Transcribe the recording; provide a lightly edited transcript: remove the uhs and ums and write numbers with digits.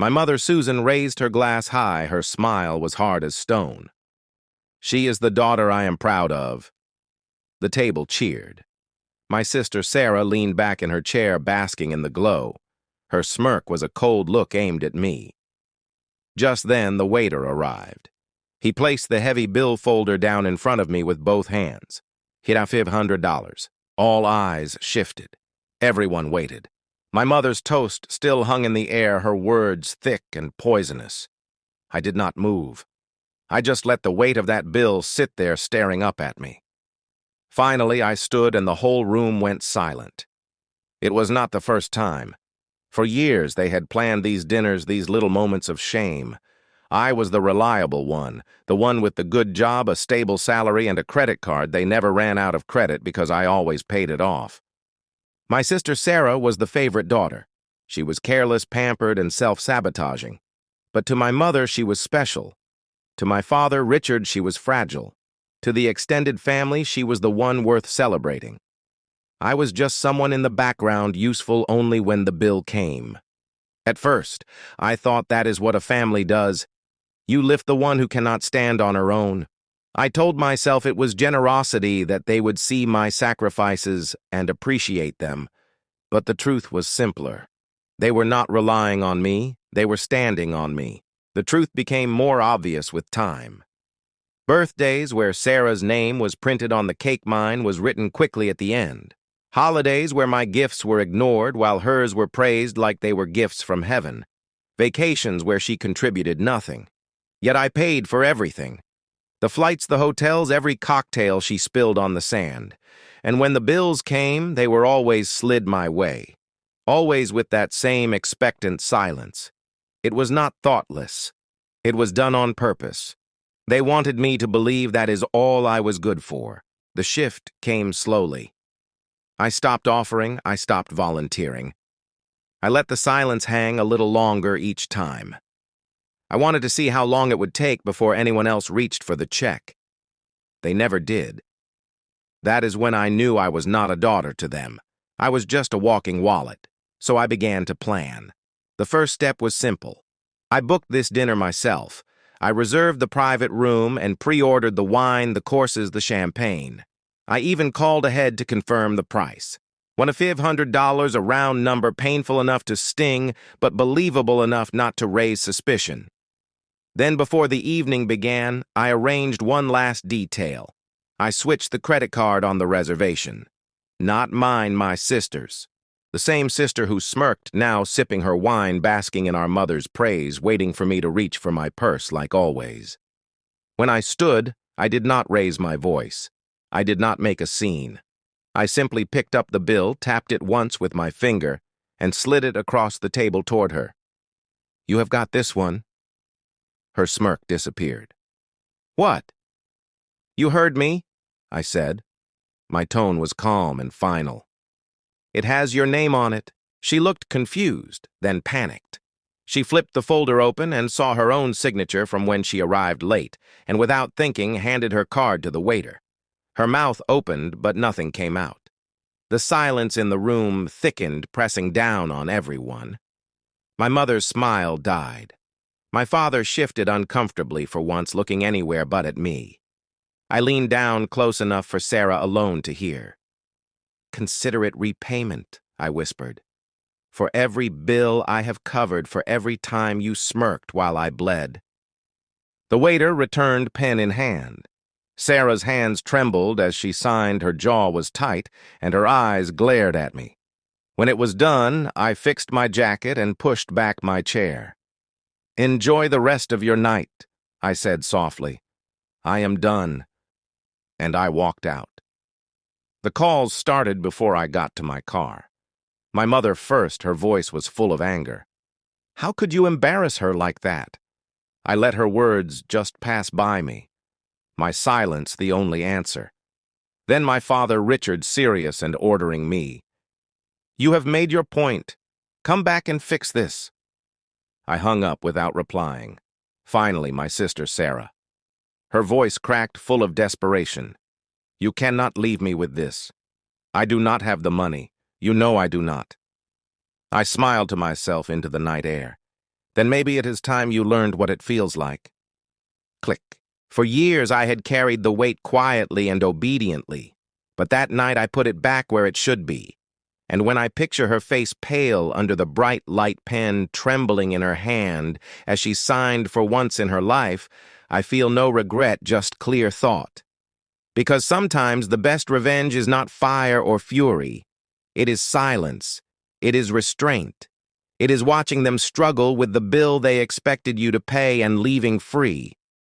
My mother Susan raised her glass high. Her smile was hard as stone. She is the daughter I am proud of. The table cheered. My sister Sarah leaned back in her chair, basking in the glow. Her smirk was a cold look aimed at me. Just then, the waiter arrived. He placed the heavy bill folder down in front of me with both hands. Hira $500. All eyes shifted. Everyone waited. My mother's toast still hung in the air, her words thick and poisonous. I did not move. I just let the weight of that bill sit there staring up at me. Finally, I stood and the whole room went silent. It was not the first time. For years they had planned these dinners, these little moments of shame. I was the reliable one, the one with the good job, a stable salary, and a credit card. They never ran out of credit because I always paid it off. My sister Sarah was the favorite daughter. She was careless, pampered, and self-sabotaging. But to my mother, she was special. To my father, Richard, she was fragile. To the extended family, she was the one worth celebrating. I was just someone in the background, useful only when the bill came. At first, I thought that is what a family does. You lift the one who cannot stand on her own. I told myself it was generosity, that they would see my sacrifices and appreciate them. But the truth was simpler. They were not relying on me, they were standing on me. The truth became more obvious with time. Birthdays, where Sarah's name was printed on the cake, mine was written quickly at the end. Holidays, where my gifts were ignored while hers were praised like they were gifts from heaven. Vacations where she contributed nothing. Yet I paid for everything. The flights, the hotels, every cocktail she spilled on the sand. And when the bills came, they were always slid my way. Always with that same expectant silence. It was not thoughtless. It was done on purpose. They wanted me to believe that is all I was good for. The shift came slowly. I stopped offering, I stopped volunteering. I let the silence hang a little longer each time. I wanted to see how long it would take before anyone else reached for the check. They never did. That is when I knew I was not a daughter to them. I was just a walking wallet. So I began to plan. The first step was simple. I booked this dinner myself. I reserved the private room and pre-ordered the wine, the courses, the champagne. I even called ahead to confirm the price. When a $500, a round number, painful enough to sting, but believable enough not to raise suspicion. Then before the evening began, I arranged one last detail. I switched the credit card on the reservation. Not mine, my sister's. The same sister who smirked, now sipping her wine, basking in our mother's praise, waiting for me to reach for my purse like always. When I stood, I did not raise my voice. I did not make a scene. I simply picked up the bill, tapped it once with my finger, and slid it across the table toward her. "You have got this one." Her smirk disappeared. "What?" "You heard me," I said. My tone was calm and final. "It has your name on it." She looked confused, then panicked. She flipped the folder open and saw her own signature from when she arrived late, and without thinking handed her card to the waiter. Her mouth opened, but nothing came out. The silence in the room thickened, pressing down on everyone. My mother's smile died. My father shifted uncomfortably for once, looking anywhere but at me. I leaned down close enough for Sarah alone to hear. "Consider it repayment," I whispered. "For every bill I have covered, for every time you smirked while I bled." The waiter returned, pen in hand. Sarah's hands trembled as she signed, her jaw was tight, and her eyes glared at me. When it was done, I fixed my jacket and pushed back my chair. "Enjoy the rest of your night," I said softly. "I am done." And I walked out. The calls started before I got to my car. My mother first, her voice was full of anger. "How could you embarrass her like that?" I let her words just pass by me. My silence the only answer. Then my father, Richard, serious and ordering me. "You have made your point. Come back and fix this." I hung up without replying. Finally, my sister Sarah. Her voice cracked, full of desperation. "You cannot leave me with this. I do not have the money. You know I do not." I smiled to myself into the night air. Then maybe it is time you learned what it feels like. Click. For years I had carried the weight quietly and obediently, but that night I put it back where it should be. And when I picture her face pale under the bright light pen trembling in her hand as she signed for once in her life, I feel no regret, just clear thought. Because sometimes the best revenge is not fire or fury. It is silence. It is restraint. It is watching them struggle with the bill they expected you to pay and leaving free.